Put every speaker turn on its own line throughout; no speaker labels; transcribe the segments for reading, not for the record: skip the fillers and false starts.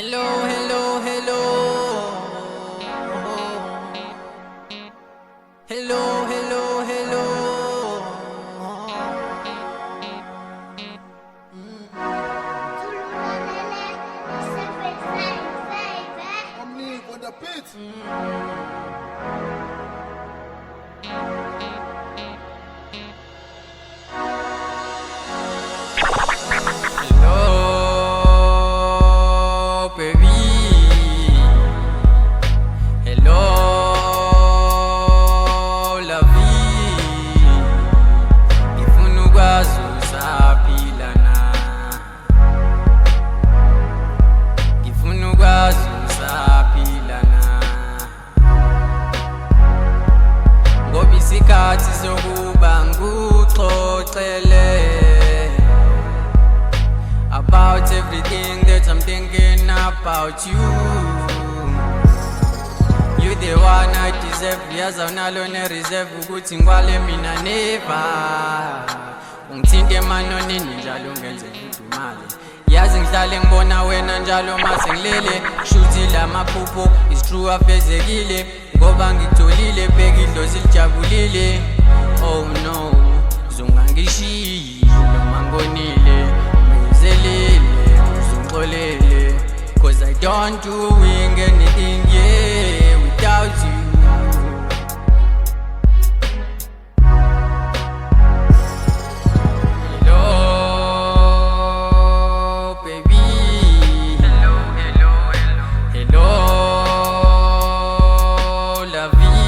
Hello, hello, hello. Hello, hello, hello.
I'm new for the pit.
Hello, baby. Hello, la vie. Ngifuna ukwazi usaphila na. Ngifuna ukwazi usaphila na. Ngoba isikhathi sokuba ngikuxoxele about everything that I'm thinking about you. You the one I deserve. Yaza unalo ne-reserve ukuthi ngikwale mina never. Ungithinte emanonini njalo ungenze ngidumale. Yazi ngihlale ngibona wena njalo mase ngilele. Shuthi la maphupho is true afezekile. Ngoba ngikutholile bheka idlozi lijabulile. Oh no, zungangishiyi noma ngonile. Cause I don't doing anything, yeah, without you. Hello, baby. Hello, hello, hello. Hello, la vie.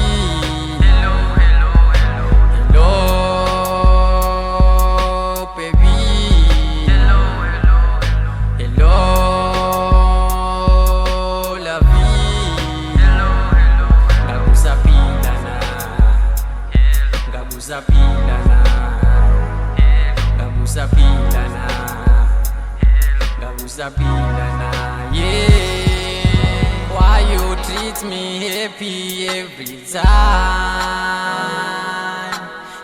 Hello, hello, hello. Hello, baby. Hello, hello, hello. Hello, la vie. Hello, hello. Ngabusapila na. Ngabusapila na. Ngabusapila na. Ngabusapila na. Yeah. Why you treat me happy every time?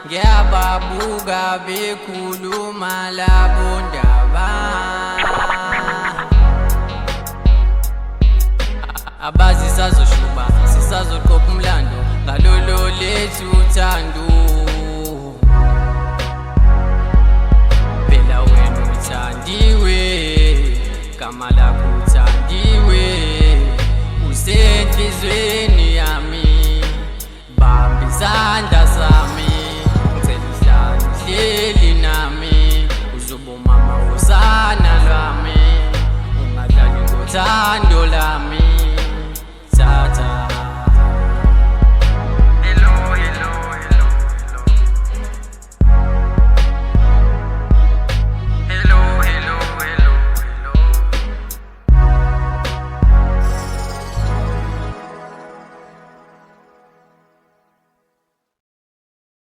Ngiyababuka bekhuluma labo ndaba. Abazi sazoshuba sisazoqopha umlando ngalolo lethu uthando. Phela wena uthandiwe, gama lakho uthandiwe, usenhlizweni yami. Bamba isandla sami, ngicela uhlale uhleli nami. Uzoba umama wosana lwami, ungadlali ngothando.